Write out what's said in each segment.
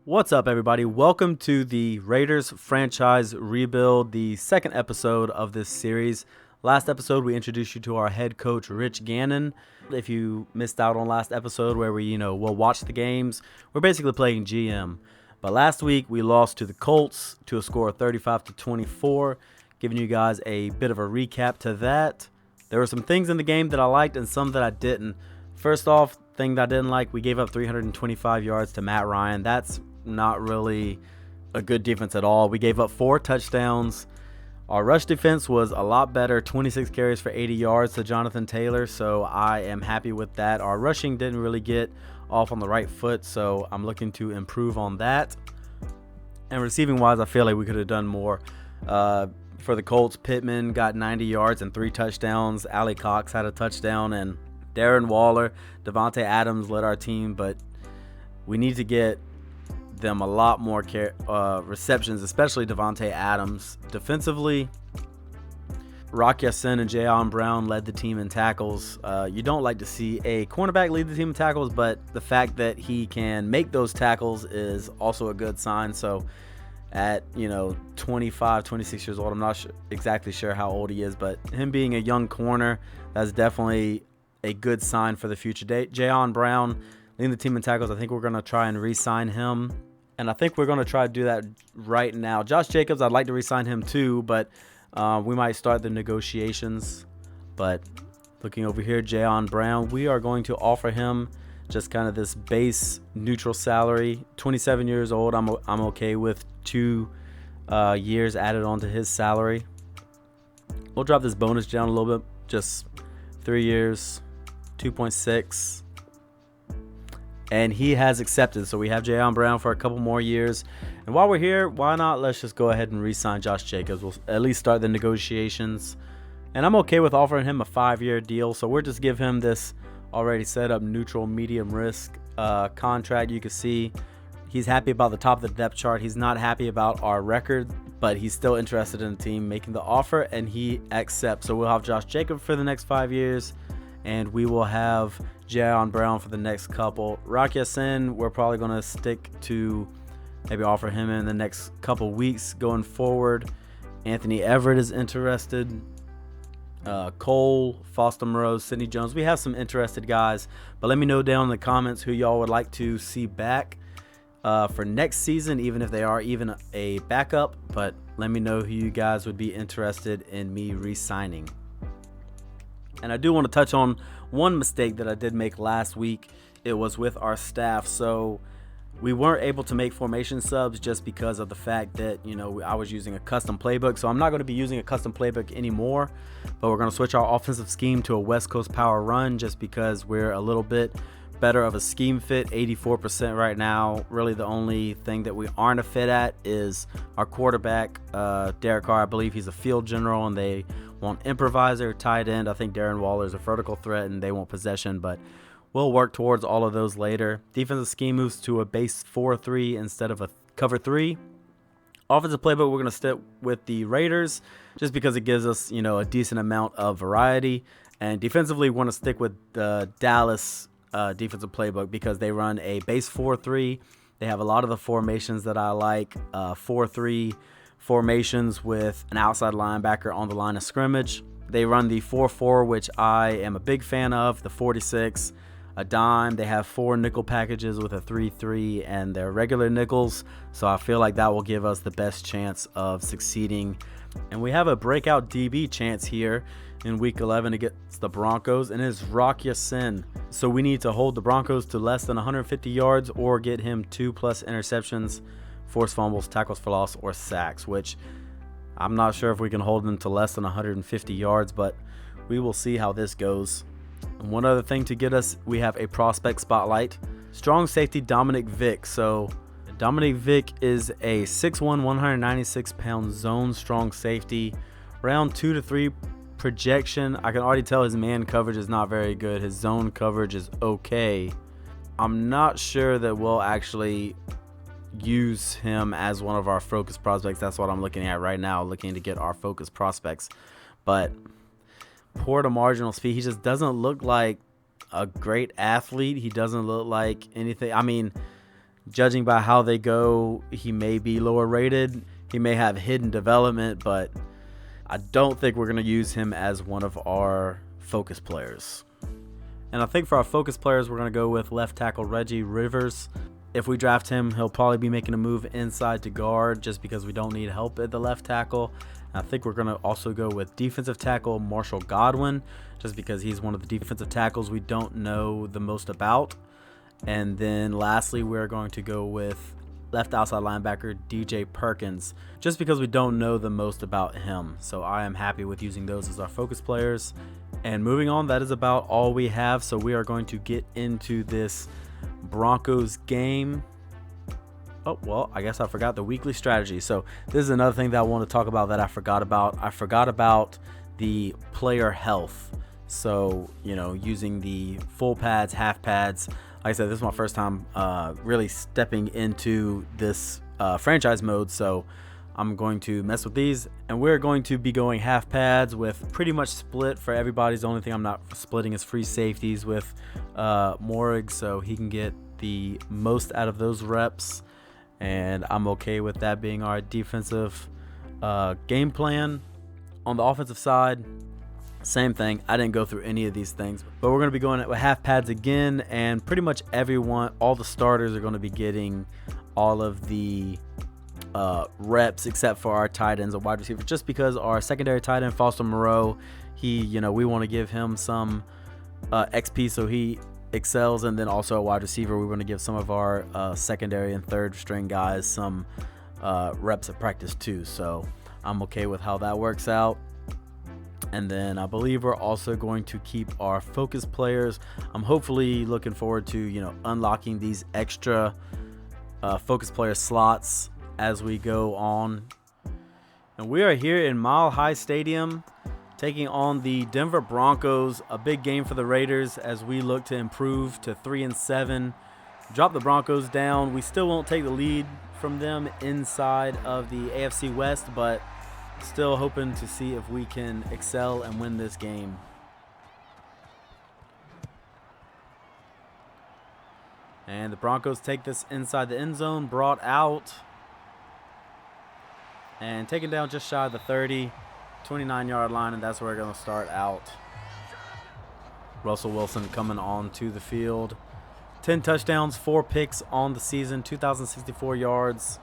What's up, everybody? Welcome to the Raiders franchise rebuild, the second episode of this series. Last episode, we introduced you to our head coach, Rich Gannon. If you missed out on last episode where we'll watch the games, we're basically playing GM. But last week, we lost to the Colts to a score of 35-24, giving you guys a bit of a recap to that. There were some things in the game that I liked and some that I didn't. First off, thing that I didn't like, we gave up 325 yards to Matt Ryan. That's not really a good defense at all. We gave up 4 touchdowns. Our rush defense was a lot better, 26 carries for 80 yards to Jonathan Taylor, so I am happy with that. Our rushing didn't really get off on the right foot, so I'm looking to improve on that. And receiving wise, I feel like we could have done more. For the Colts, Pittman got 90 yards and 3 touchdowns. Allie Cox had a touchdown, and Darren Waller, Devontae Adams led our team, but we need to get them a lot more receptions, especially Devontae Adams. Defensively, Rock Ya-Sin and Jayon Brown led the team in tackles. You don't like to see a cornerback lead the team in tackles, but the fact that he can make those tackles is also a good sign. So at 25, 26 years old, I'm not exactly sure how old he is, but him being a young corner, that's definitely a good sign for the future. Jayon Brown leading the team in tackles. I think we're going to try and re-sign him, and I think we're going to try to do that right now. Josh Jacobs, I'd like to re-sign him too, but we might start the negotiations. But looking over here, Jayon Brown, we are going to offer him just kind of this base neutral salary. 27 years old, I'm okay with 2 years added onto his salary. We'll drop this bonus down a little bit, just 3 years, 2.6. And he has accepted. So we have Jayon Brown for a couple more years. And while we're here, why not? Let's just go ahead and re-sign Josh Jacobs. We'll at least start the negotiations. And I'm okay with offering him a 5-year deal. So we'll just give him this already set up neutral medium risk contract. You can see he's happy about the top of the depth chart. He's not happy about our record, but he's still interested in the team making the offer, and he accepts. So we'll have Josh Jacobs for the next 5 years, and we will have Jayon Brown for the next couple. Rock Ya-Sin, we're probably going to stick to maybe offer him in the next couple weeks going forward. Anthony Everett is interested. Cole, Foster Moreau, Sidney Jones. We have some interested guys, but let me know down in the comments who y'all would like to see back for next season, even if they are even a backup. But let me know who you guys would be interested in me re-signing. And I do want to touch on one mistake that I did make last week. It was with our staff. So we weren't able to make formation subs just because of the fact that, I was using a custom playbook. So I'm not going to be using a custom playbook anymore, but we're going to switch our offensive scheme to a West Coast power run just because we're a little bit better of a scheme fit, 84% right now. Really the only thing that we aren't a fit at is our quarterback, Derek Carr. I believe he's a field general, and they want improviser, tight end. I think Darren Waller is a vertical threat, and they want possession, but we'll work towards all of those later. Defensive scheme moves to a base 4-3 instead of a cover 3. Offensive playbook, we're going to stick with the Raiders just because it gives us, a decent amount of variety. And defensively, we want to stick with the Dallas defensive playbook because they run a base 4-3. They have a lot of the formations that I like, 4-3 formations with an outside linebacker on the line of scrimmage. They run the 4-4, which I am a big fan of, the 46, a dime. They have 4 nickel packages with a 3-3 and their regular nickels. So I feel like that will give us the best chance of succeeding. And we have a breakout DB chance here in week 11 against the Broncos, and it's Rock Ya-Sin. So we need to hold the Broncos to less than 150 yards or get him 2+ interceptions, forced fumbles, tackles for loss, or sacks, which I'm not sure if we can hold them to less than 150 yards, but we will see how this goes. And one other thing to get us, we have a prospect spotlight. Strong safety Dominic Vick. So Dominic Vick is a 6'1", 196-pound zone strong safety. Round 2 to 3 projection. I can already tell his man coverage is not very good. His zone coverage is okay. I'm not sure that we'll actually use him as one of our focus prospects. That's what I'm looking at right now, looking to get our focus prospects. But poor to marginal speed. He just doesn't look like a great athlete. He doesn't look like anything. I mean, Judging by how they go, he may be lower rated. He may have hidden development, but I don't think we're going to use him as one of our focus players. And I think for our focus players, we're going to go with left tackle Reggie Rivers. If we draft him, he'll probably be making a move inside to guard just because we don't need help at the left tackle. And I think we're going to also go with defensive tackle Marshall Godwin, just because he's one of the defensive tackles we don't know the most about. And then lastly, we're going to go with left outside linebacker DJ Perkins, just because we don't know the most about him. So I am happy with using those as our focus players. And moving on, that is about all we have. So we are going to get into this Broncos game. Oh, well, I guess I forgot the weekly strategy. So this is another thing that I want to talk about that I forgot about. I forgot about the player health. So, using the full pads, half pads. Like I said, this is my first time really stepping into this franchise mode. So I'm going to mess with these, and we're going to be going half pads with pretty much split for everybody's. The only thing I'm not splitting is free safeties with Morrig, so he can get the most out of those reps, and I'm okay with that being our defensive game plan. On the offensive side, same thing. I didn't go through any of these things, but we're going to be going with half pads again, and pretty much everyone, all the starters are going to be getting all of the reps except for our tight ends and wide receivers, just because our secondary tight end Foster Moreau, we want to give him some XP so he excels, and then also a wide receiver, we want to give some of our secondary and third string guys some reps at practice too. So I'm okay with how that works out. And then I believe we're also going to keep our focus players. I'm hopefully looking forward to unlocking these extra focus player slots as we go on. And we are here in Mile High Stadium taking on the Denver Broncos, a big game for the Raiders as we look to improve to 3-7, drop the Broncos down. We still won't take the lead from them inside of the AFC West, but still hoping to see if we can excel and win this game. And the Broncos take this inside the end zone, brought out and taken down just shy of the 30, 29-yard line, and that's where we're going to start out. Russell Wilson coming on to the field. 10 touchdowns, 4 picks on the season, 2,064 yards.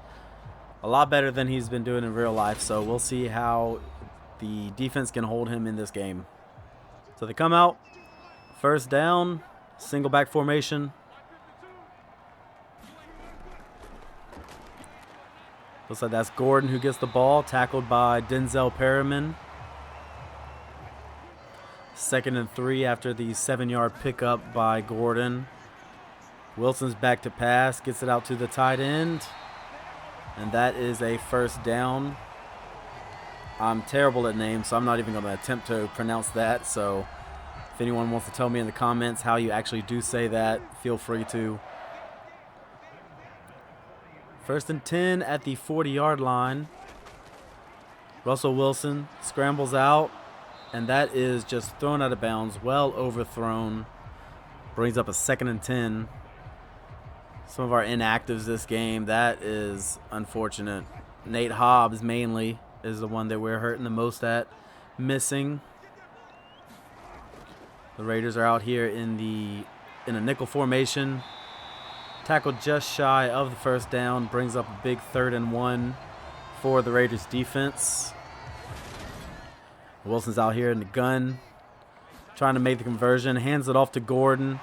A lot better than he's been doing in real life, so we'll see how the defense can hold him in this game. So they come out, first down, single back formation. Looks like that's Gordon who gets the ball, tackled by Denzel Perriman. 2nd and 3 after the 7-yard pickup by Gordon. Wilson's back to pass, gets it out to the tight end, and that is a first down. I'm terrible at names, so I'm not even going to attempt to pronounce that. So if anyone wants to tell me in the comments how you actually do say that, feel free to. 1st and 10 at the 40-yard line. Russell Wilson scrambles out, and that is just thrown out of bounds, well overthrown. Brings up a 2nd and 10. Some of our inactives this game, that is unfortunate. Nate Hobbs mainly is the one that we're hurting the most at missing. The Raiders are out here in a nickel formation. Tackled just shy of the first down, brings up a big 3rd and 1 for the Raiders defense. Wilson's out here in the gun, trying to make the conversion, hands it off to Gordon.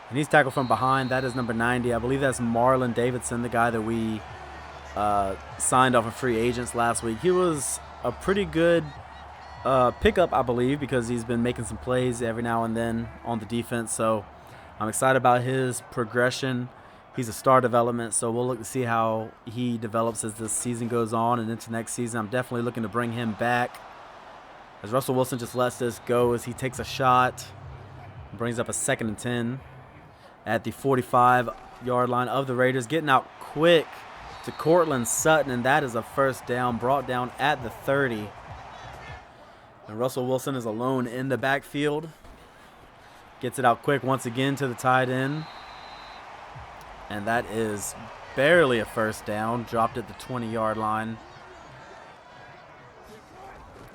And he's tackled from behind. That is number 90. I believe that's Marlon Davidson, the guy that we signed off of free agents last week. He was a pretty good pickup, I believe, because he's been making some plays every now and then on the defense. So I'm excited about his progression. He's a star development, so we'll look to see how he develops as this season goes on and into next season. I'm definitely looking to bring him back. As Russell Wilson just lets this go as he takes a shot, brings up a 2nd and 10 at the 45-yard line of the Raiders. Getting out quick to Cortland Sutton, and that is a first down, brought down at the 30. And Russell Wilson is alone in the backfield. Gets it out quick once again to the tight end. And that is barely a first down. Dropped at the 20-yard line.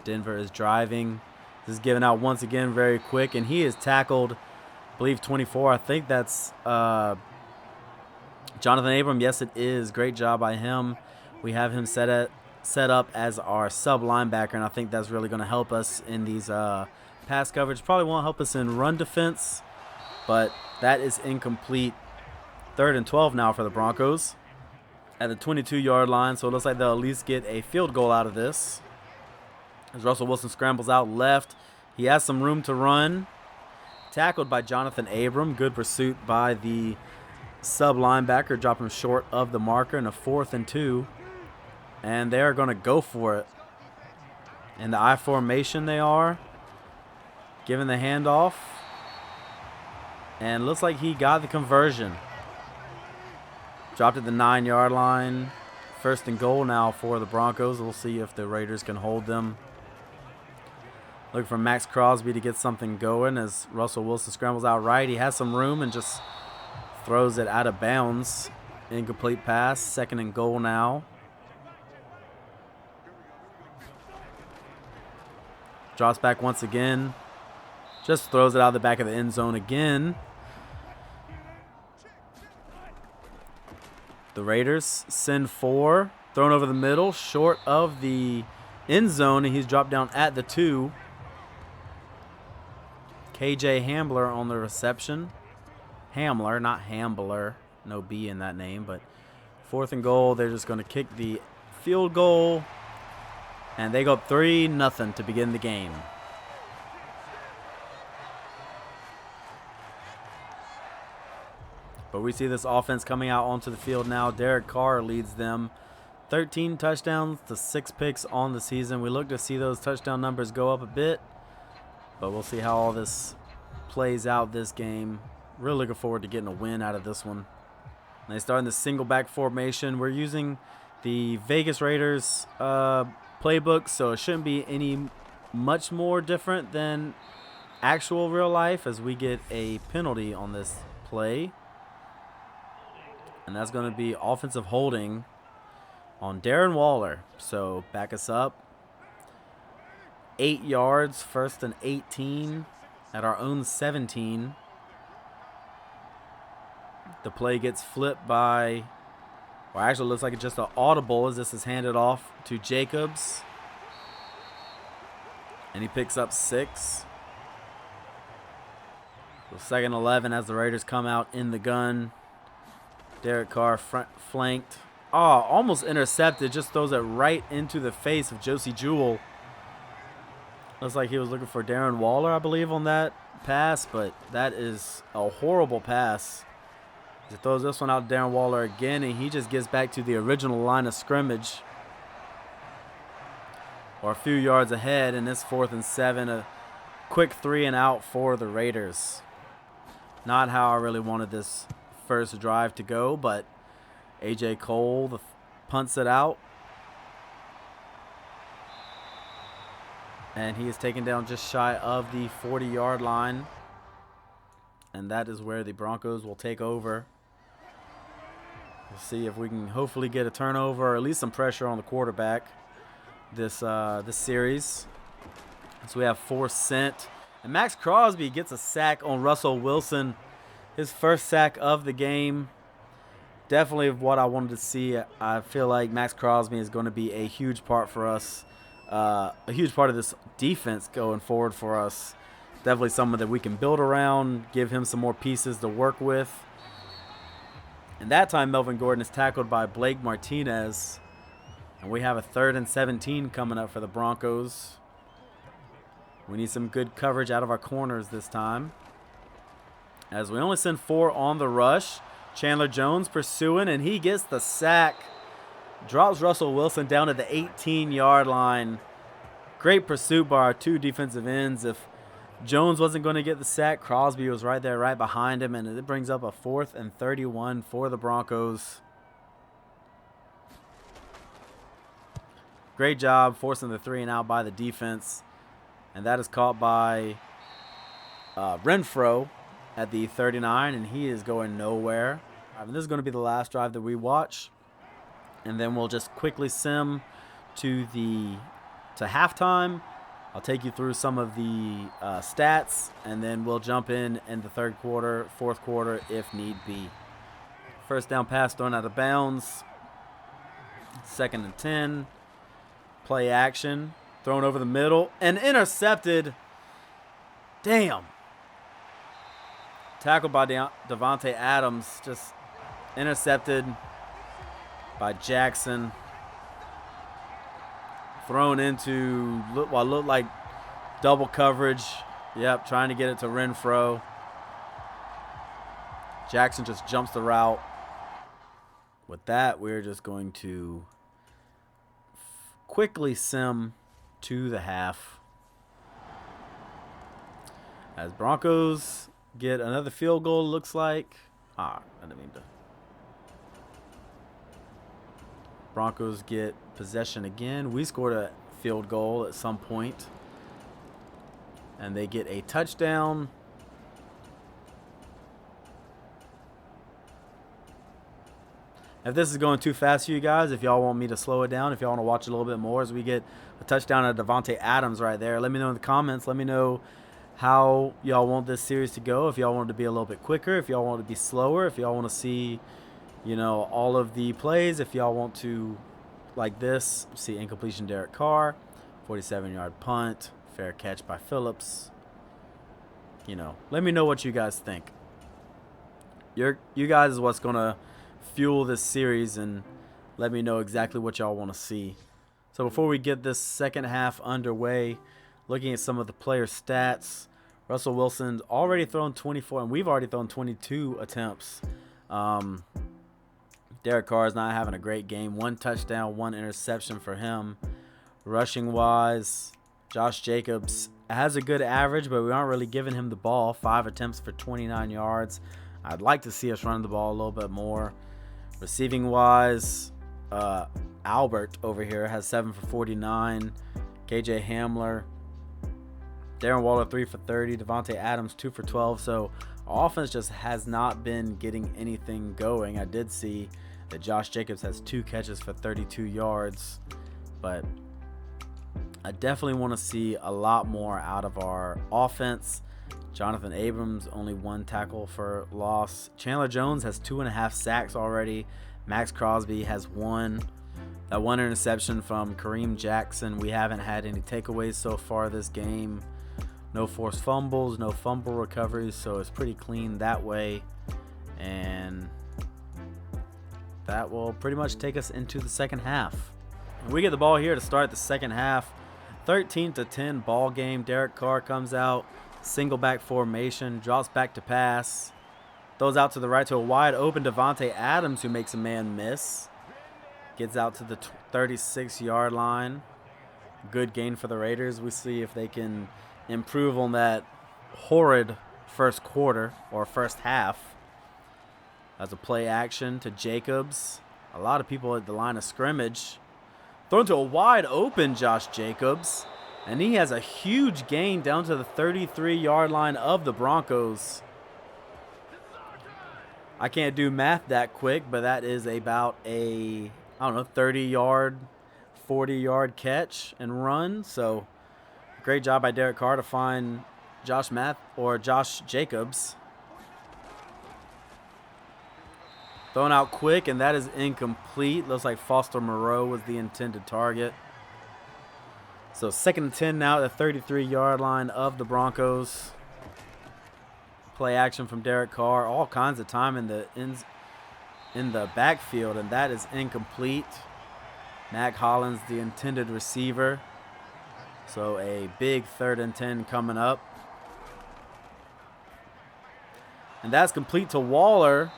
Denver is driving. This is given out once again very quick. And he is tackled, I believe, 24. I think that's Jonathan Abram. Yes, it is. Great job by him. We have him set up as our sub linebacker. And I think that's really going to help us in these pass coverage. Probably won't help us in run defense. But that is incomplete. 3rd and 12 now for the Broncos at the 22-yard line. So it looks like they'll at least get a field goal out of this. As Russell Wilson scrambles out left. He has some room to run. Tackled by Jonathan Abram. Good pursuit by the sub linebacker. Drop him short of the marker in a 4th and 2. And they're going to go for it. In the I formation they are. Giving the handoff. And looks like he got the conversion. Dropped at the 9-yard line. 1st and goal now for the Broncos. We'll see if the Raiders can hold them. Looking for Max Crosby to get something going as Russell Wilson scrambles out right. He has some room and just throws it out of bounds. Incomplete pass. 2nd and goal now. Drops back once again. Just throws it out of the back of the end zone again. The Raiders send 4. Thrown over the middle, short of the end zone, and he's dropped down at the 2. KJ Hamler on the reception. Hamler, not Hambler. No B in that name, but 4th and goal. They're just going to kick the field goal, and they go up 3-0 to begin the game. But we see this offense coming out onto the field now. Derek Carr leads them. 13 touchdowns to 6 picks on the season. We look to see those touchdown numbers go up a bit. But we'll see how all this plays out this game. Really looking forward to getting a win out of this one. And they start in the single back formation. We're using the Vegas Raiders playbook, so it shouldn't be any much more different than actual real life as we get a penalty on this play. And that's going to be offensive holding on Darren Waller. So back us up. 8 yards, 1st and 18 at our own 17. The play gets flipped by, well, actually looks like it's just an audible as this is handed off to Jacobs. And he picks up 6. So 2nd and 11 as the Raiders come out in the gun. Derek Carr flanked. Oh, almost intercepted. Just throws it right into the face of Josie Jewell. Looks like he was looking for Darren Waller, I believe, on that pass, but that is a horrible pass. He throws this one out to Darren Waller again, and he just gets back to the original line of scrimmage. Or a few yards ahead in this 4th and 7. A quick 3 and out for the Raiders. Not how I really wanted this first drive to go, but A.J. Cole punts it out. And he is taken down just shy of the 40-yard line. And that is where the Broncos will take over. We'll see if we can hopefully get a turnover or at least some pressure on the quarterback this series. So we have 4 sent. And Max Crosby gets a sack on Russell Wilson. His first sack of the game. Definitely what I wanted to see. I feel like Max Crosby is going to be a huge part for us. A huge part of this defense going forward for us. Definitely someone that we can build around, give him some more pieces to work with. And that time Melvin Gordon is tackled by Blake Martinez. And we have a 3rd and 17 coming up for the Broncos. We need some good coverage out of our corners this time. As we only send 4 on the rush. Chandler Jones pursuing, and he gets the sack. Drops Russell Wilson down at the 18-yard line. Great pursuit by our 2 defensive ends. If Jones wasn't going to get the sack, Crosby was right there, right behind him, and it brings up a 4th and 31 for the Broncos. Great job forcing the 3 and out by the defense. And that is caught by Renfro at the 39, and he is going nowhere. And this is going to be the last drive that we watch, and then we'll just quickly sim to halftime. I'll take you through some of the stats, and then we'll jump in the third quarter, fourth quarter if need be. First down pass thrown out of bounds. 2nd and 10. Play action. Thrown over the middle and intercepted. Damn. Tackled by Davante Adams. Just intercepted by Jackson. Thrown into what looked like double coverage. Yep, trying to get it to Renfro. Jackson just jumps the route. With that, we're just going to quickly sim to the half. As Broncos get another field goal, looks like. I didn't mean to. Broncos get possession again. We scored a field goal at some point, and they get a touchdown. If this is going too fast for you guys, if y'all want me to slow it down, if y'all want to watch a little bit more as we get a touchdown at Davante Adams right there, let me know in the comments. Let me know how y'all want this series to go. If y'all want it to be a little bit quicker, if y'all want it to be slower, if y'all want to see, all of the plays, if y'all want to, like this, see incompletion Derek Carr, 47-yard punt, fair catch by Phillips. Let me know what you guys think. You guys is what's going to fuel this series, and let me know exactly what y'all want to see. So before we get this second half underway, looking at some of the player stats, Russell Wilson's already thrown 24, and we've already thrown 22 attempts. Derek Carr is not having a great game. 1 touchdown, 1 interception for him. Rushing wise, Josh Jacobs has a good average, but we aren't really giving him the ball. 5 attempts for 29 yards. I'd like to see us run the ball a little bit more. Receiving wise, Albert over here has 7 for 49. KJ Hamler, Darren Waller 3 for 30. Davante Adams 2 for 12. So our offense just has not been getting anything going. I did see that Josh Jacobs has 2 catches for 32 yards, but I definitely want to see a lot more out of our offense. Jonathan Abrams only 1 tackle for loss. Chandler Jones has 2.5 sacks already. Max Crosby has 1. That 1 interception from Kareem Jackson. We haven't had any takeaways so far this game. No forced fumbles, no fumble recoveries, so it's pretty clean that way. And that will pretty much take us into the second half. We get the ball here to start the second half. 13-10 ball game. Derek Carr comes out. Single back formation, drops back to pass, throws out to the right to a wide open Davante Adams, who makes a man miss. Gets out to the 36-yard line. Good gain for the Raiders. We see if they can improve on that horrid first quarter or first half. That's a play action to Jacobs. A lot of people at the line of scrimmage. Thrown to a wide open Josh Jacobs. And he has a huge gain down to the 33-yard line of the Broncos. I can't do math that quick, but that is about a, 30-yard, 40-yard catch and run. So great job by Derek Carr to find Josh Jacobs. Thrown out quick, and that is incomplete. Looks like Foster Moreau was the intended target. So 2nd and 10 now at the 33-yard line of the Broncos. Play action from Derek Carr. All kinds of time in the backfield, and that is incomplete. Mac Hollins, the intended receiver. So a big 3rd and 10 coming up. And that's complete to Waller,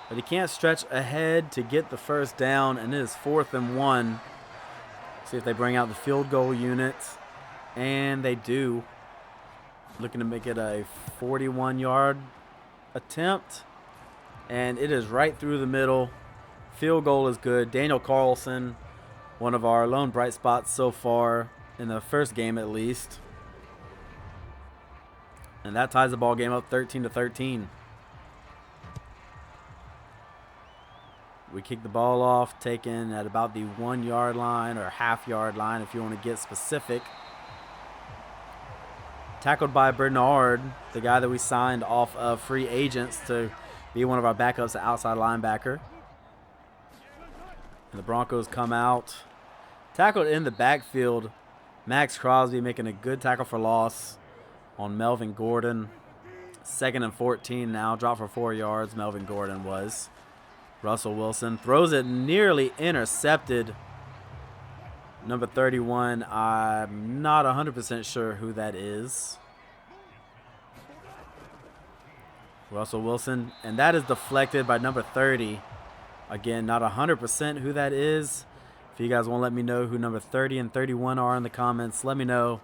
but he can't stretch ahead to get the first down, and it is 4th and 1. See if they bring out the field goal unit, and they do. Looking to make it a 41-yard attempt, and it is right through the middle. Field goal is good. Daniel Carlson, one of our lone bright spots so far in the first game at least. And that ties the ball game up 13-13. We kick the ball off, taken at about the 1 yard line or half-yard line if you want to get specific. Tackled by Bernard, the guy that we signed off of free agents to be one of our backups at outside linebacker. And the Broncos come out. Tackled in the backfield. Max Crosby making a good tackle for loss on Melvin Gordon. 2nd and 14 now. Dropped for 4 yards, Melvin Gordon was. Russell Wilson throws it, nearly intercepted. Number 31, I'm not 100% sure who that is. Russell Wilson, and that is deflected by number 30. Again, not 100% who that is. If you guys want to let me know who number 30 and 31 are in the comments, let me know.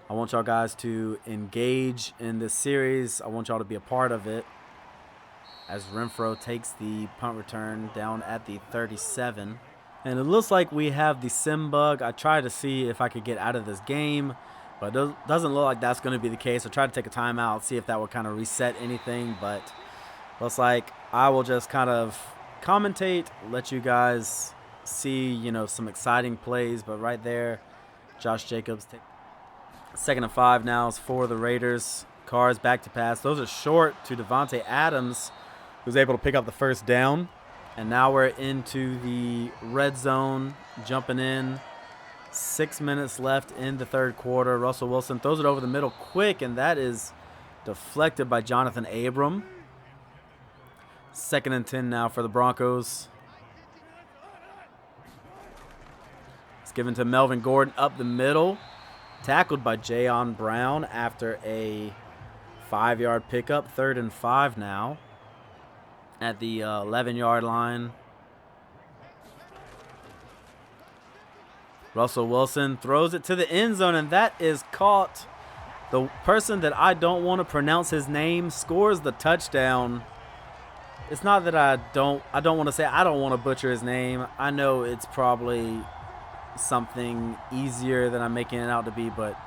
I want y'all guys to engage in this series. I want y'all to be a part of it. As Renfro takes the punt return down at the 37. And it looks like we have the sim bug. I tried to see if I could get out of this game, but it doesn't look like that's going to be the case. I tried to take a timeout, see if that would kind of reset anything, but looks like I will just kind of commentate, let you guys see, you know, some exciting plays. But right there, Josh Jacobs. 2nd and 5 now is for the Raiders. Carr's back to pass. Those are short to Devontae Adams, who's able to pick up the first down. And now we're into the red zone, jumping in. 6 minutes left in the third quarter. Russell Wilson throws it over the middle quick, and that is deflected by Jonathan Abram. 2nd and 10 now for the Broncos. It's given to Melvin Gordon up the middle. Tackled by Jayon Brown after a 5-yard pickup. 3rd and 5 now at the 11-yard line. Russell Wilson throws it to the end zone, and that is caught. The person that I don't want to pronounce his name scores the touchdown. It's not that I don't want to say I don't want to butcher his name. I know it's probably something easier than I'm making it out to be, but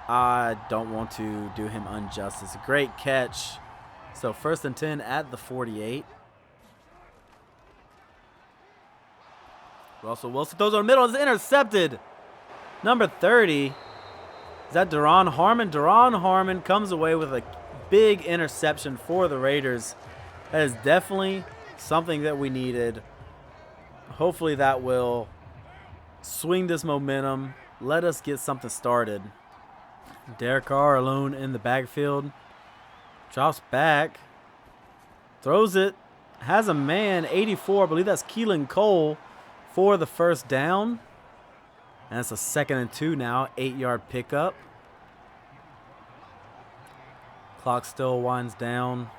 I don't want to do him injustice. A great catch. So 1st and 10 at the 48. Russell Wilson throws on the middle. It's intercepted. Number 30. Is that Daron Harmon? Daron Harmon comes away with a big interception for the Raiders. That is definitely something that we needed. Hopefully that will swing this momentum. Let us get something started. Derek Carr alone in the backfield. Drops back. Throws it. Has a man, 84. I believe that's Keelan Cole for the first down. And it's a 2nd and 2 now. 8-yard pickup. Clock still winds down.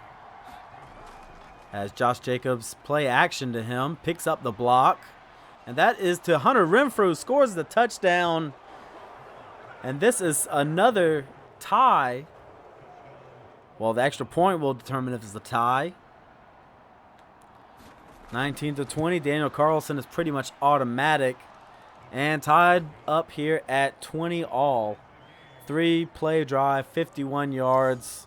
As Josh Jacobs play action to him. Picks up the block. And that is to Hunter Renfro, scores the touchdown. And this is another tie. Well, the extra point will determine if it's a tie. 19-20. Daniel Carlson is pretty much automatic. And tied up here at 20 all. 3-play drive, 51 yards.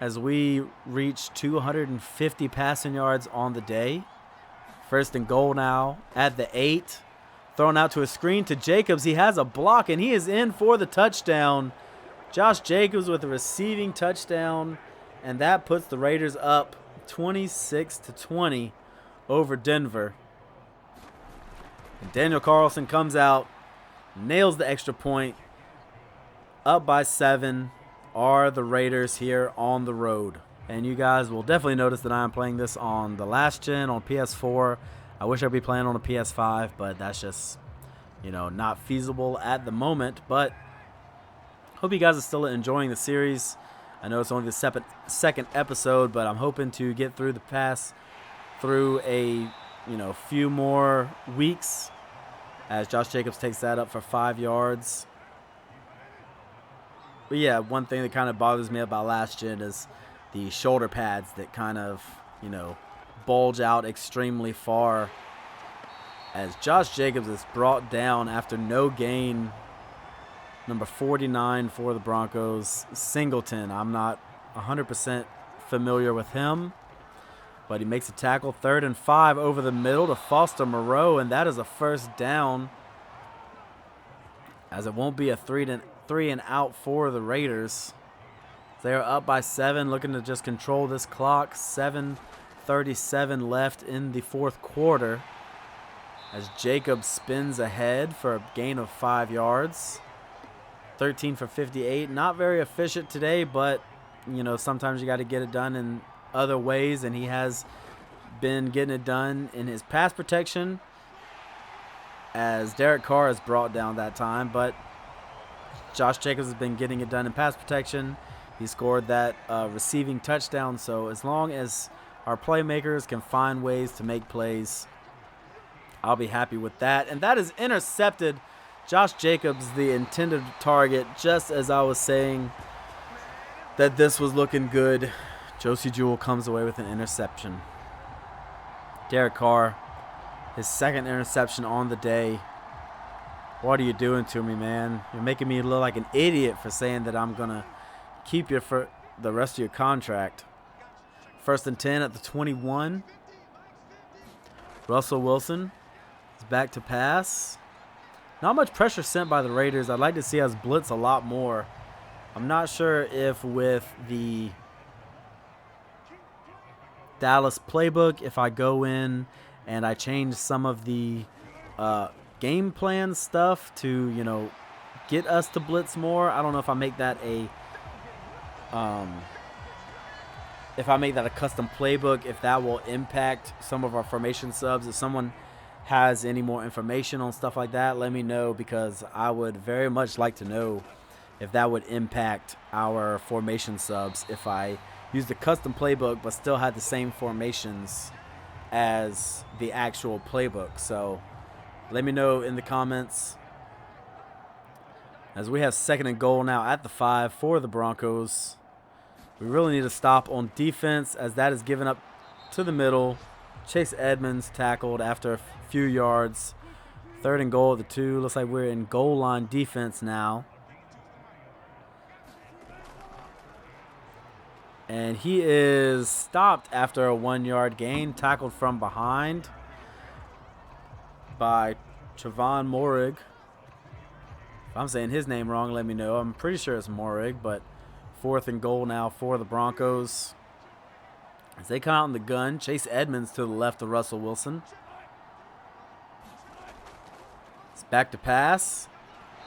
As we reach 250 passing yards on the day. 1st and goal now at the 8. Thrown out to a screen to Jacobs. He has a block, and he is in for the touchdown. Josh Jacobs with a receiving touchdown, and that puts the Raiders up 26-20 over Denver. And Daniel Carlson comes out, nails the extra point. Up by 7 are the Raiders here on the road. And you guys will definitely notice that I am playing this on the last gen, on PS4. I wish I'd be playing on a PS5, but that's just, you know, not feasible at the moment. But hope you guys are still enjoying the series. I know it's only the second episode, but I'm hoping to get through through a, few more weeks as Josh Jacobs takes that up for 5 yards. But yeah, one thing that kind of bothers me about last gen is the shoulder pads that kind of, bulge out extremely far. As Josh Jacobs is brought down after no gain. Number 49 for the Broncos, Singleton. I'm not 100% familiar with him. But he makes a tackle, 3rd and 5 over the middle to Foster Moreau, and that is a first down, as it won't be a three and out for the Raiders. They are up by 7, looking to just control this clock. 7:37 left in the 4th quarter, as Jacobs spins ahead for a gain of 5 yards. 13 for 58. Not very efficient today, but, sometimes you got to get it done in other ways, and he has been getting it done in his pass protection, as Derek Carr is brought down that time, but Josh Jacobs has been getting it done in pass protection. He scored that receiving touchdown, so as long as our playmakers can find ways to make plays, I'll be happy with that. And that is intercepted. Josh Jacobs, the intended target, just as I was saying that this was looking good. Josie Jewell comes away with an interception. Derek Carr, his 2nd interception on the day. What are you doing to me, man? You're making me look like an idiot for saying that I'm going to keep you for the rest of your contract. 1st and 10 at the 21. Russell Wilson is back to pass. Not much pressure sent by the Raiders. I'd like to see us blitz a lot more. I'm not sure if with the Dallas playbook, if I go in and I change some of the game plan stuff to, get us to blitz more. I don't know if I make that a custom playbook, if that will impact some of our formation subs. If someone has any more information on stuff like that, let me know, because I would very much like to know if that would impact our formation subs if I use the custom playbook but still had the same formations as the actual playbook. So let me know in the comments, as we have 2nd and goal now at the 5 for the Broncos. We really need to stop on defense, as that is given up to the middle. Chase Edmonds tackled after a few yards. 3rd and goal at the 2. Looks like we're in goal line defense now. And he is stopped after a 1-yard gain, tackled from behind by Trevon Moehrig. If I'm saying his name wrong, let me know. I'm pretty sure it's Moehrig, but 4th and goal now for the Broncos, as they come out in the gun. Chase Edmonds to the left of Russell Wilson. It's back to pass,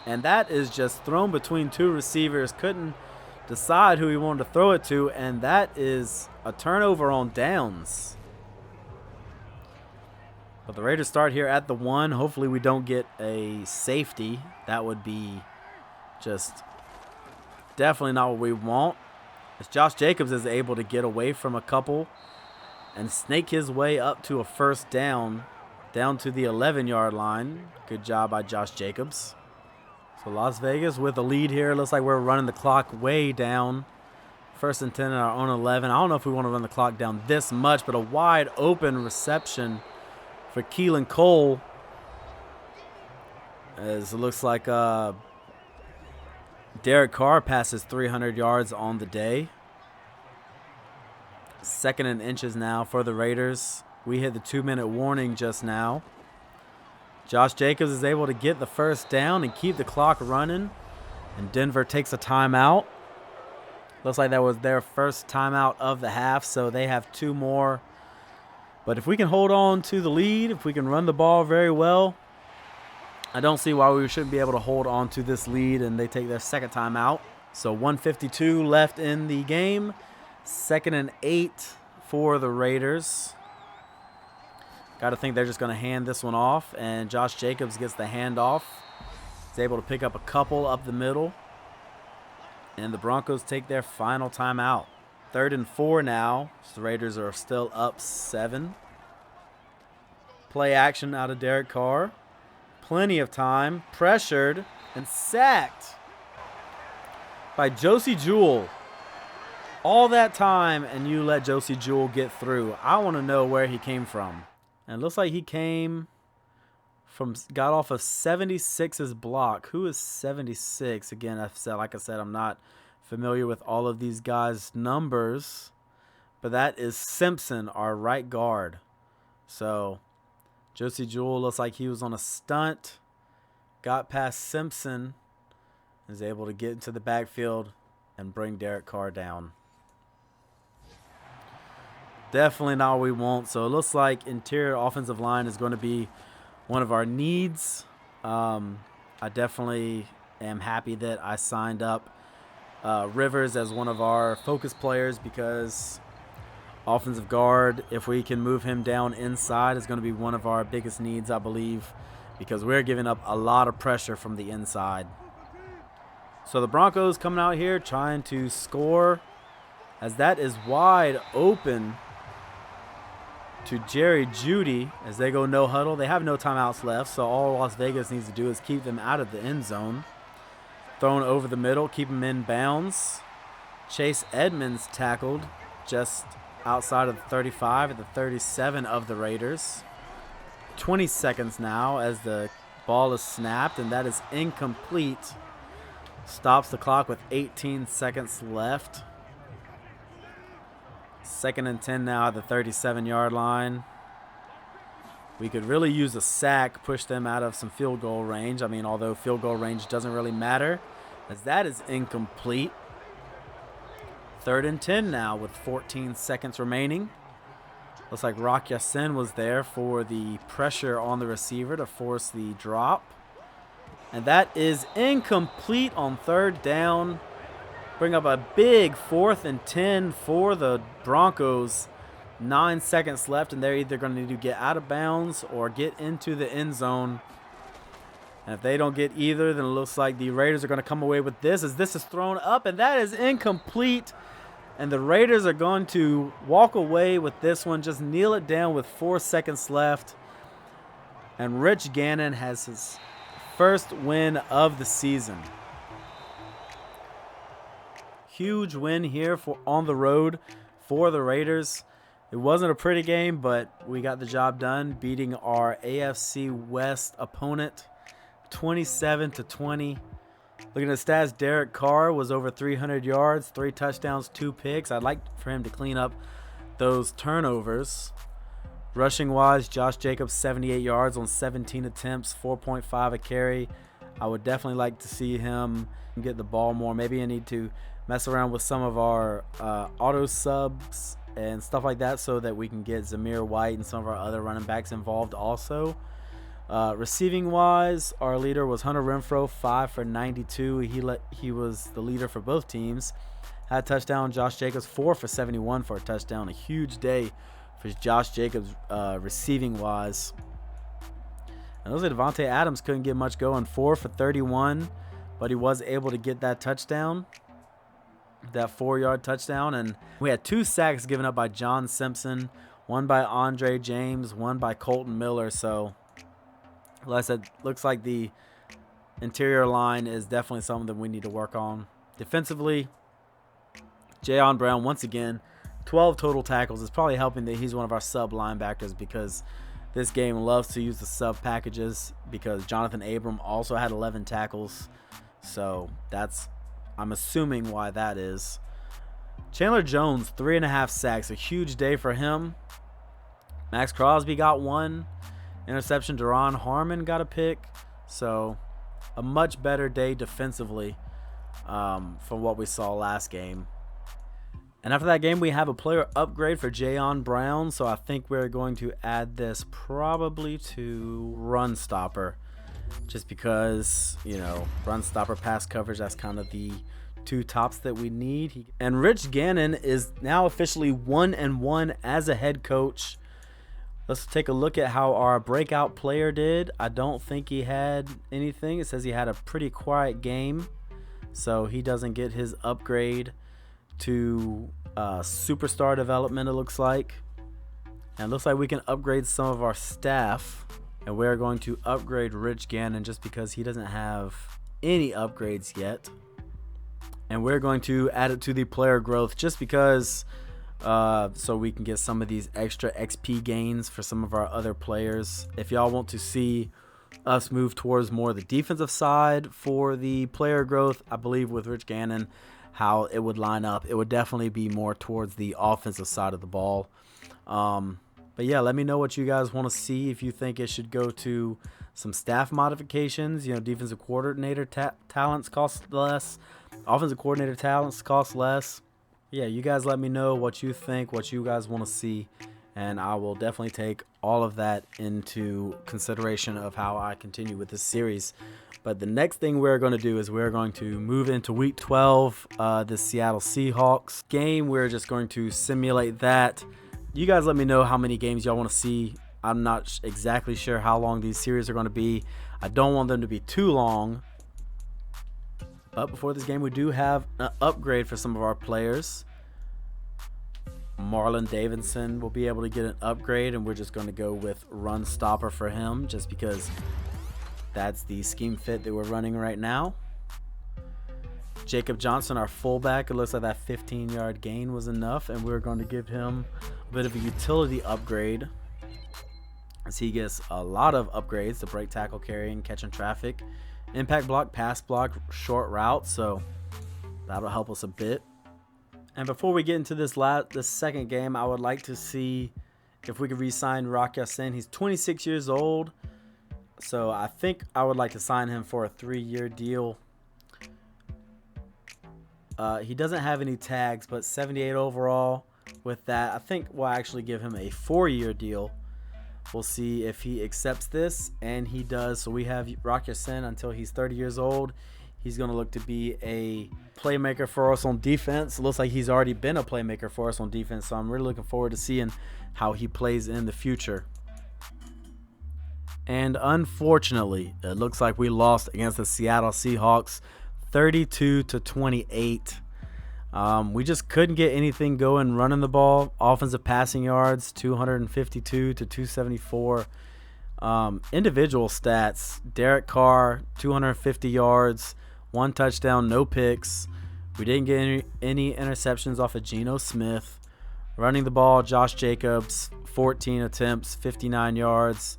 and that is just thrown between 2 receivers. Couldn't decide who he wanted to throw it to, and that is a turnover on downs. But the Raiders start here at the 1. Hopefully we don't get a safety. That would be just definitely not what we want, as Josh Jacobs is able to get away from a couple and snake his way up to a 1st down to the 11-yard line. Good job by Josh Jacobs. So Las Vegas with a lead here. Looks like we're running the clock way down. 1st and 10 in our own 11. I don't know if we want to run the clock down this much, but a wide open reception for Keelan Cole, as it looks like Derek Carr passes 300 yards on the day. 2nd and inches now for the Raiders. We hit the 2-minute warning just now. Josh Jacobs is able to get the 1st down and keep the clock running, and Denver takes a timeout. Looks like that was their first timeout of the half, so they have 2 more. But if we can hold on to the lead, if we can run the ball very well, I don't see why we shouldn't be able to hold on to this lead, and they take their 2nd timeout. So 1:52 left in the game. 2nd and 8 for the Raiders. Got to think they're just going to hand this one off, and Josh Jacobs gets the handoff. He's able to pick up a couple up the middle, and the Broncos take their final timeout. 3rd and 4 now. So the Raiders are still up 7. Play action out of Derek Carr. Plenty of time. Pressured and sacked by Josie Jewell. All that time, and you let Josie Jewell get through. I want to know where he came from. And it looks like he got off of 76's block. Who is 76? Again, like I said, I'm not familiar with all of these guys' numbers, But that is Simpson, our right guard. So Josie Jewell looks like he was on a stunt. Got past Simpson. Is able to get into the backfield and bring Derek Carr down. Definitely not what we want. So it looks like interior offensive line is going to be one of our needs. I definitely am happy that I signed up Rivers as one of our focus players, because offensive guard, if we can move him down inside, is going to be one of our biggest needs, I believe, because we're giving up a lot of pressure from the inside. So the Broncos coming out here trying to score, as that is wide open to Jerry Jeudy as they go no huddle. They have no timeouts left, so all Las Vegas needs to do is keep them out of the end zone. Thrown over the middle, keep them in bounds. Chase Edmonds tackled just outside of the 35 at the 37 of the Raiders. 20 seconds now as the ball is snapped, and that is incomplete. Stops the clock with 18 seconds left. 2nd and 10 now at the 37-yard line. We could really use a sack, push them out of some field goal range. I mean, although field goal range doesn't really matter, as that is incomplete. 3rd and 10 now with 14 seconds remaining. Looks like Rock Ya-Sin was there for the pressure on the receiver to force the drop. And that is incomplete on 3rd down. Bring up a big 4th and 10 for the Broncos. 9 seconds left, and they're either going to need to get out of bounds or get into the end zone. And if they don't get either, then it looks like the Raiders are going to come away with this, as this is thrown up, and that is incomplete. And the Raiders are going to walk away with this one. Just kneel it down with 4 seconds left. And Rich Gannon has his first win of the season. Huge win here on the road for the Raiders. It wasn't a pretty game, but we got the job done, beating our AFC West opponent 27-20. Looking at the stats, Derek Carr was over 300 yards, 3 touchdowns, 2 picks. I'd like for him to clean up those turnovers. Rushing-wise, Josh Jacobs, 78 yards on 17 attempts, 4.5 a carry. I would definitely like to see him get the ball more. Maybe I need to mess around with some of our auto subs and stuff like that, so that we can get Zamir White and some of our other running backs involved also. Receiving wise, our leader was Hunter Renfrow, 5 for 92. He was the leader for both teams. Had a touchdown. Josh Jacobs, 4 for 71 for a touchdown. A huge day for Josh Jacobs receiving wise. And those Devontae Adams couldn't get much going. 4 for 31, but he was able to get that touchdown. That 4-yard touchdown. And we had 2 sacks given up by John Simpson, one by Andre James, one by Colton Miller. So like I said, looks like the interior line is definitely something that we need to work on. Defensively, Jayon Brown, once again, 12 total tackles. It's probably helping that he's one of our sub linebackers, because this game loves to use the sub packages, because Jonathan Abram also had 11 tackles. So that's, I'm assuming, why that is. Chandler Jones, 3.5 sacks. A huge day for him. Max Crosby got 1 interception. Deron Harmon got a pick. So a much better day defensively from what we saw last game. And after that game, we have a player upgrade for Jayon Brown. So I think we're going to add this probably to run stopper, just because, you know, run stopper, pass coverage, that's kind of the 2 tops that we need. And Rich Gannon is now officially 1-1 as a head coach. Let's take a look at how our breakout player did. I don't think he had anything. It says he had a pretty quiet game, so he doesn't get his upgrade to superstar development, it looks like. And it looks like we can upgrade some of our staff. And we're going to upgrade Rich Gannon just because he doesn't have any upgrades yet. And we're going to add it to the player growth just because so we can get some of these extra XP gains for some of our other players. If y'all want to see us move towards more of the defensive side for the player growth, I believe with Rich Gannon how it would line up. It would definitely be more towards the offensive side of the ball. But yeah, let me know what you guys want to see. If you think it should go to some staff modifications, defensive coordinator talents cost less, offensive coordinator talents cost less. Yeah, you guys let me know what you think, what you guys want to see, and I will definitely take all of that into consideration of how I continue with this series. But the next thing we're going to do is we're going to move into Week 12, the Seattle Seahawks game. We're just going to simulate that. You guys let me know how many games y'all want to see. I'm not exactly sure how long these series are going to be. I don't want them to be too long. But before this game, we do have an upgrade for some of our players. Marlon Davidson will be able to get an upgrade, and we're just going to go with run stopper for him just because that's the scheme fit that we're running right now. Jacob Johnson, our fullback, it looks like that 15-yard gain was enough, and we're going to give him a bit of a utility upgrade as he gets a lot of upgrades to break, tackle, carrying, catching traffic, impact block, pass block, short route, so that'll help us a bit. And before we get into this second game, I would like to see if we could re-sign Rock Ya-Sin. He's 26 years old, so I think I would like to sign him for a 3-year deal. He doesn't have any tags, but 78 overall. With that, I think we'll actually give him a 4-year deal. We'll see if he accepts this, and he does. So we have Rock Ya-Sin until he's 30 years old. He's going to look to be a playmaker for us on defense. It looks like he's already been a playmaker for us on defense, so I'm really looking forward to seeing how he plays in the future. And unfortunately, it looks like we lost against the Seattle Seahawks 32-28. We just couldn't get anything going running the ball. Offensive passing yards, 252 to 274. Individual stats, Derek Carr, 250 yards, 1 touchdown, no picks. We didn't get any interceptions off of Geno Smith. Running the ball, Josh Jacobs, 14 attempts, 59 yards,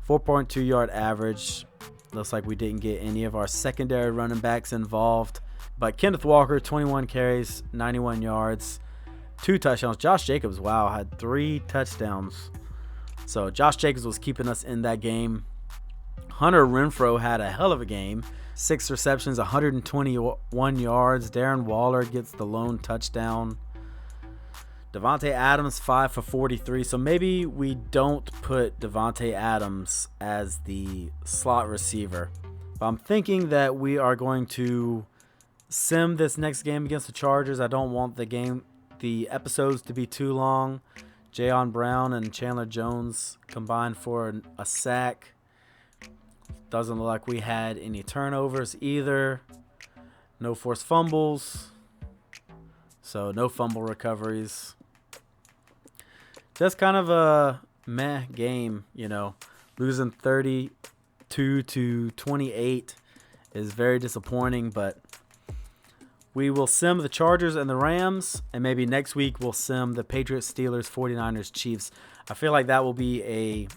4.2 yard average. Looks like we didn't get any of our secondary running backs involved. But Kenneth Walker, 21 carries, 91 yards, 2 touchdowns. Josh Jacobs, wow, had 3 touchdowns. So Josh Jacobs was keeping us in that game. Hunter Renfrow had a hell of a game. 6 receptions, 121 yards. Darren Waller gets the lone touchdown. Devontae Adams, 5 for 43. So maybe we don't put Devontae Adams as the slot receiver. But I'm thinking that we are going to sim this next game against the Chargers. I don't want the episodes to be too long. Jayon Brown and Chandler Jones combined for a sack. Doesn't look like we had any turnovers either. No forced fumbles. So no fumble recoveries. Just kind of a meh game, Losing 32-28 is very disappointing, but we will sim the Chargers and the Rams, and maybe next week we'll sim the Patriots, Steelers, 49ers, Chiefs. I feel like that will be a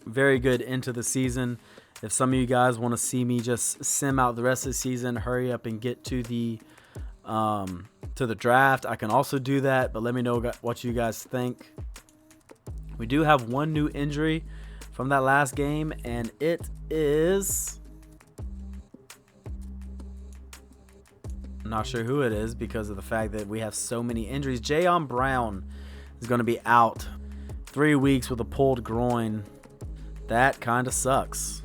very good end to the season. If some of you guys want to see me just sim out the rest of the season, hurry up and get to the draft, I can also do that, but let me know what you guys think. We do have one new injury from that last game, and it is... I'm not sure who it is because of the fact that we have so many injuries. Jayon Brown is going to be out 3 weeks with a pulled groin. That kind of sucks.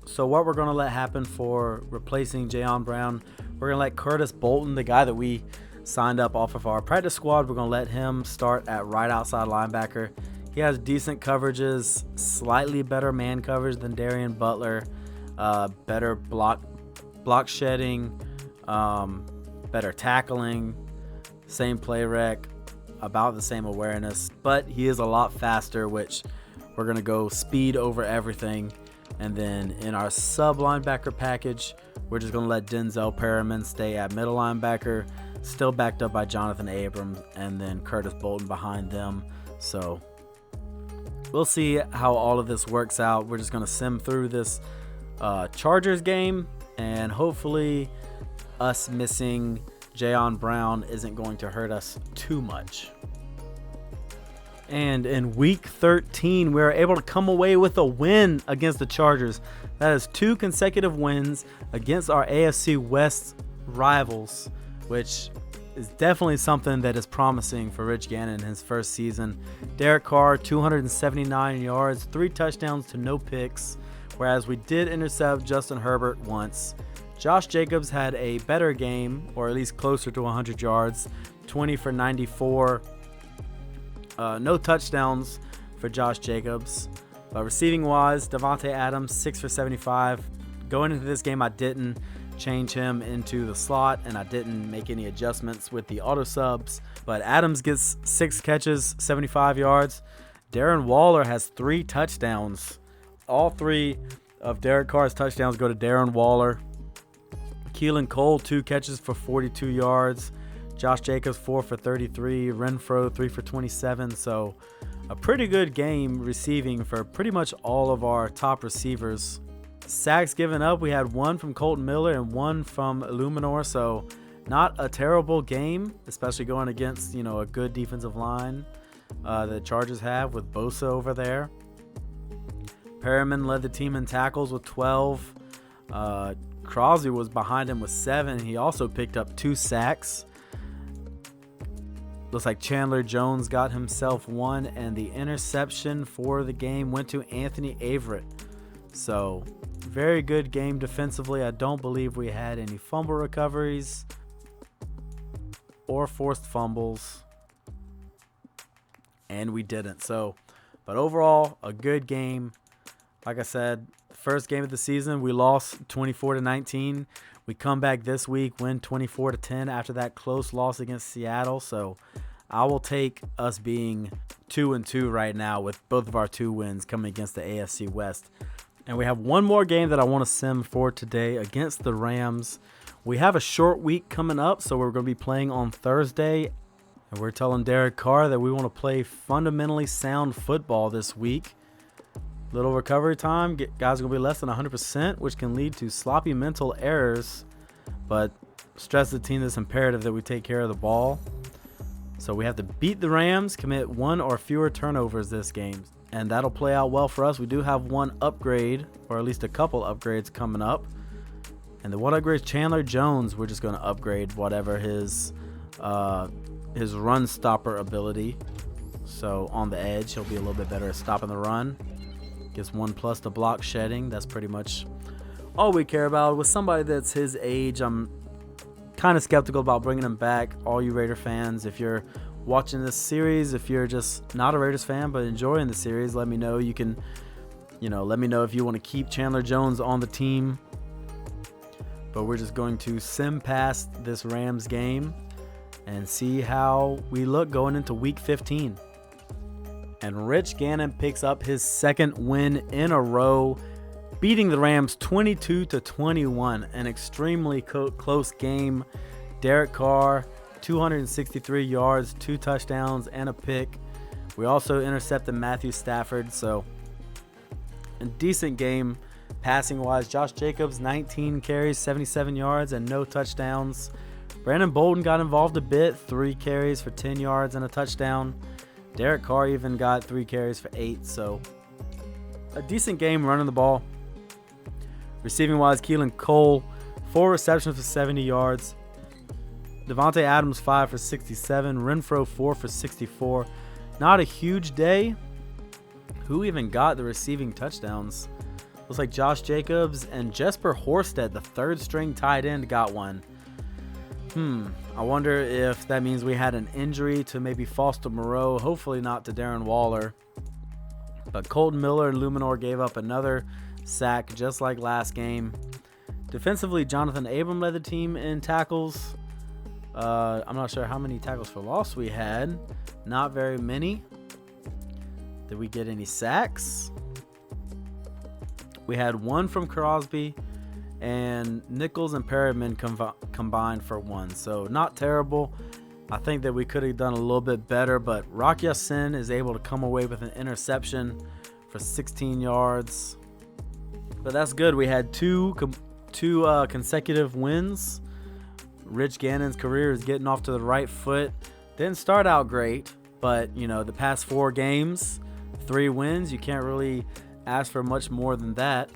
So what we're going to let happen for replacing Jayon Brown, we're going to let Curtis Bolton, the guy that we signed up off of our practice squad, we're going to let him start at right outside linebacker. He has decent coverages, slightly better man coverage than Darian Butler, better block shedding, better tackling, same play rec, about the same awareness, but he is a lot faster, which we're going to go speed over everything. And then in our sub linebacker package, we're just going to let Denzel Perriman stay at middle linebacker, still backed up by Jonathan Abrams, and then Curtis Bolton behind them. So we'll see how all of this works out. We're just going to sim through this Chargers game, and hopefully us missing Jayon Brown isn't going to hurt us too much. And in week 13, we were able to come away with a win against the Chargers. That is 2 consecutive wins against our AFC West rivals, which is definitely something that is promising for Rich Gannon in his first season. Derek Carr, 279 yards, 3 touchdowns to no picks, whereas we did intercept Justin Herbert once. Josh Jacobs had a better game, or at least closer to 100 yards, 20 for 94. No touchdowns for Josh Jacobs. But receiving wise, Davante Adams, 6 for 75. Going into this game, I didn't change him into the slot, and I didn't make any adjustments with the auto subs. But Adams gets 6 catches, 75 yards. Darren Waller has 3 touchdowns. All 3 of Derek Carr's touchdowns go to Darren Waller. Keelan Cole, 2 catches for 42 yards. Josh Jacobs, 4 for 33. Renfro, 3 for 27. So a pretty good game receiving for pretty much all of our top receivers. Sacks given up, we had 1 from Colton Miller and 1 from Illuminor. So not a terrible game, especially going against, a good defensive line the Chargers have with Bosa over there. Perriman led the team in tackles with 12. Crosby was behind him with 7. He also picked up 2 sacks. Looks like Chandler Jones got himself 1, and the interception for the game went to Anthony Averett. So, very good game defensively. I don't believe we had any fumble recoveries or forced fumbles, and we didn't. So, but overall, a good game. Like I said, first game of the season, we lost 24-19. We come back this week, win 24-10 after that close loss against Seattle. So I will take us being 2-2 right now with both of our 2 wins coming against the AFC West. And we have one more game that I want to sim for today against the Rams. We have a short week coming up, so we're going to be playing on Thursday. And we're telling Derek Carr that we want to play fundamentally sound football this week. Little recovery time. Guys are going to be less than 100%, which can lead to sloppy mental errors. But stress the team that it's imperative that we take care of the ball. So we have to beat the Rams, commit 1 or fewer turnovers this game. And that'll play out well for us. We do have 1 upgrade, or at least a couple upgrades coming up. And the one upgrade is Chandler Jones. We're just going to upgrade whatever his run stopper ability. So on the edge, he'll be a little bit better at stopping the run. Gets 1+ to block shedding. That's pretty much all we care about. With somebody that's his age, I'm kind of skeptical about bringing him back. All you Raider fans, if you're watching this series, if you're just not a Raiders fan but enjoying the series, let me know. You can, let me know if you want to keep Chandler Jones on the team. But we're just going to sim past this Rams game and see how we look going into week 15. And Rich Gannon picks up his 2nd win in a row, beating the Rams 22-21. An extremely close game. Derek Carr, 263 yards, 2 touchdowns, and a pick. We also intercepted Matthew Stafford, so a decent game passing-wise. Josh Jacobs, 19 carries, 77 yards, and no touchdowns. Brandon Bolden got involved a bit, 3 carries for 10 yards and a touchdown. Derek Carr even got 3 carries for 8, so a decent game running the ball. Receiving-wise, Keelan Cole, 4 receptions for 70 yards. Davante Adams, 5 for 67. Renfro, 4 for 64. Not a huge day. Who even got the receiving touchdowns? Looks like Josh Jacobs and Jesper Horsted, the 3rd-string tight end, got one. I wonder if that means we had an injury to maybe Foster Moreau. Hopefully not to Darren Waller. But Colton Miller and Luminor gave up another sack just like last game. Defensively, Jonathan Abram led the team in tackles. I'm not sure how many tackles for loss we had. Not very many. Did we get any sacks? We had 1 from Crosby, and Nichols and Perriman combined for 1. So not terrible. I think that we could have done a little bit better, but Rock Ya-Sin is able to come away with an interception for 16 yards. But that's good. We had two consecutive wins. Rich Gannon's career is getting off to the right foot. Didn't start out great, but the past 4 games, 3 wins. You can't really ask for much more than that.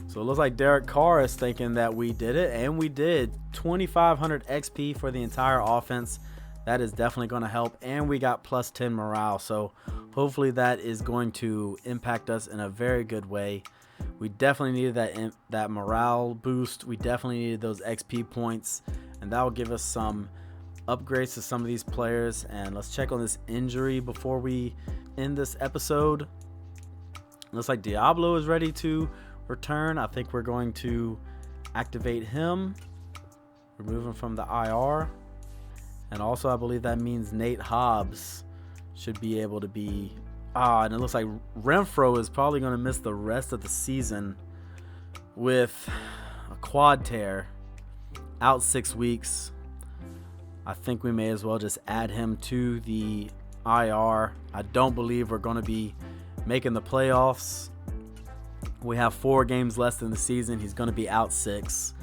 So it looks like Derek Carr is thinking that we did it, and we did. 2,500 XP for the entire offense. That is definitely going to help, and we got plus 10 morale. So hopefully that is going to impact us in a very good way. We definitely needed that morale boost. We definitely needed those XP points, and that will give us some upgrades to some of these players. And let's check on this injury before we end this episode. Looks like Diablo is ready to return. I think we're going to activate him, remove him from the IR. And also I believe that means Nate Hobbs should be able to be and it looks like Renfro is probably going to miss the rest of the season with a quad tear, out 6 weeks. I think we may as well just add him to the IR. I don't believe we're going to be making the playoffs. We have 4 games less in the season. He's going to be out 6.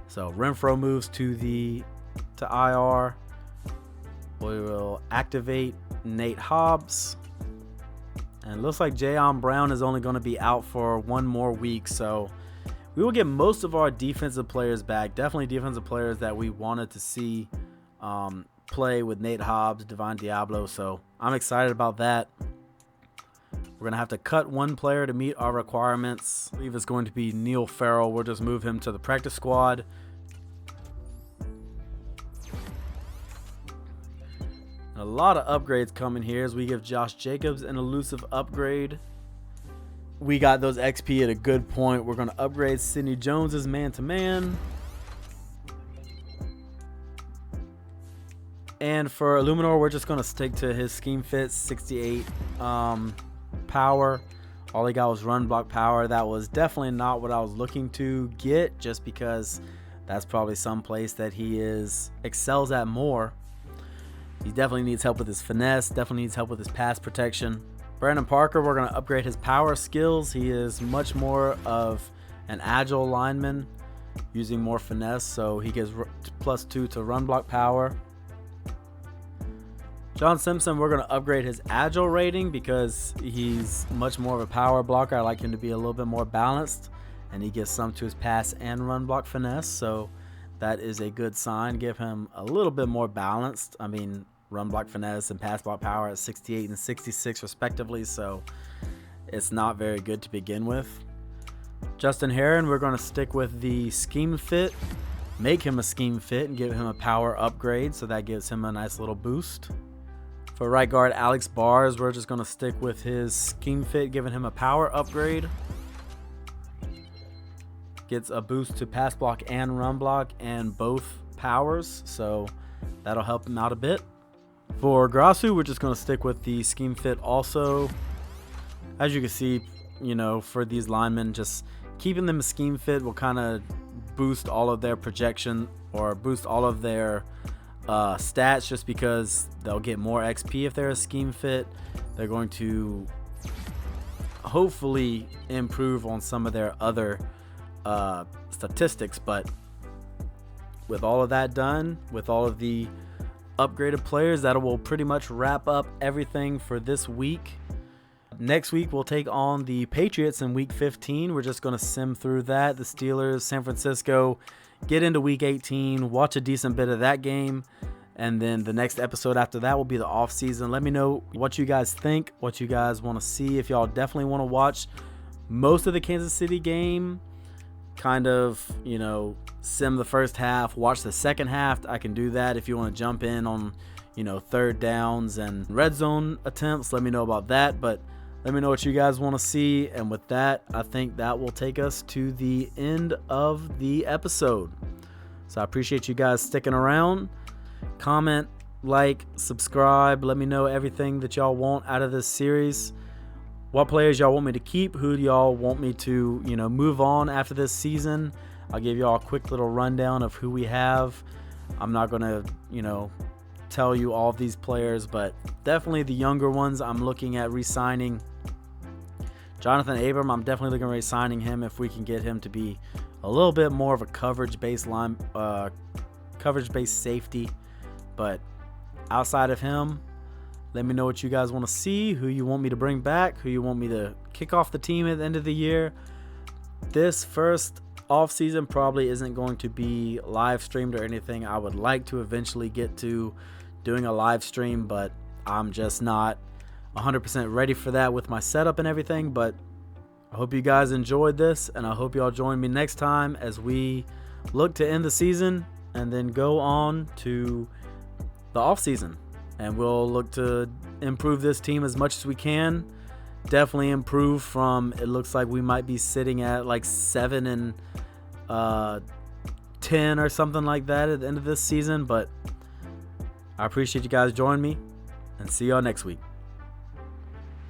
So Renfro moves to IR. We will activate Nate Hobbs. And it looks like Jayon Brown is only going to be out for 1 more week. So we will get most of our defensive players back. Definitely defensive players that we wanted to see play with Nate Hobbs, Divine Diablo. So I'm excited about that. We're going to have to cut 1 player to meet our requirements. I believe it's going to be Neil Farrell. We'll just move him to the practice squad. A lot of upgrades coming here as we give Josh Jacobs an elusive upgrade. We got those XP at a good point. We're going to upgrade Sidney Jones's man-to-man. And for Illuminor, we're just going to stick to his scheme fit, 68 power. All he got was run block power. That was definitely not what I was looking to get, just because that's probably some place that he excels at more. He definitely needs help with his finesse, definitely needs help with his pass protection. Brandon Parker, we're going to upgrade his power skills. He is much more of an agile lineman, using more finesse, so he gets +2 to run block power. John Simpson, we're going to upgrade his agile rating because he's much more of a power blocker. I like him to be a little bit more balanced, and he gets some to his pass and run block finesse, so that is a good sign. Give him a little bit more balanced. I mean, run block finesse and pass block power at 68 and 66 respectively, so it's not very good to begin with. Justin Herron, we're going to stick with the scheme fit, make him a scheme fit, and give him a power upgrade, so that gives him a nice little boost. For right guard Alex Bars, we're just going to stick with his scheme fit, giving him a power upgrade. Gets a boost to pass block and run block and both powers, so that'll help him out a bit. For Grasu, we're just going to stick with the scheme fit also. As you can see, for these linemen, just keeping them a scheme fit will kind of boost all of their projection or boost all of their stats, just because they'll get more XP if they're a scheme fit. They're going to hopefully improve on some of their other statistics, but with all of that done, with all of the upgraded players, that will pretty much wrap up everything for this week. Next week we'll take on the Patriots in week 15. We're just going to sim through that. The Steelers, San Francisco, get into week 18, watch a decent bit of that game, and then the next episode after that will be the off season. Let me know what you guys think, what you guys want to see. If y'all definitely want to watch most of the Kansas City game, kind of, sim the first half, watch the second half, I can do that. If you want to jump in on, third downs and red zone attempts, let me know about that. But let me know what you guys want to see. And with that, I think that will take us to the end of the episode. So I appreciate you guys sticking around. Comment, like, subscribe. Let me know everything that y'all want out of this series. What players y'all want me to keep? Who do y'all want me to, move on after this season? I'll give y'all a quick little rundown of who we have. I'm not going to, tell you all of these players, but definitely the younger ones I'm looking at re-signing. Jonathan Abram, I'm definitely looking at re-signing him if we can get him to be a little bit more of a coverage-based safety. But outside of him, let me know what you guys want to see, who you want me to bring back, who you want me to kick off the team at the end of the year. This first off-season probably isn't going to be live streamed or anything. I would like to eventually get to doing a live stream, but I'm just not 100% ready for that with my setup and everything. But I hope you guys enjoyed this, and I hope y'all join me next time as we look to end the season and then go on to the off season, and we'll look to improve this team as much as we can. Definitely improve from, it looks like we might be sitting at like 7-10 or something like that at the end of this season. But I appreciate you guys joining me, and see y'all next week.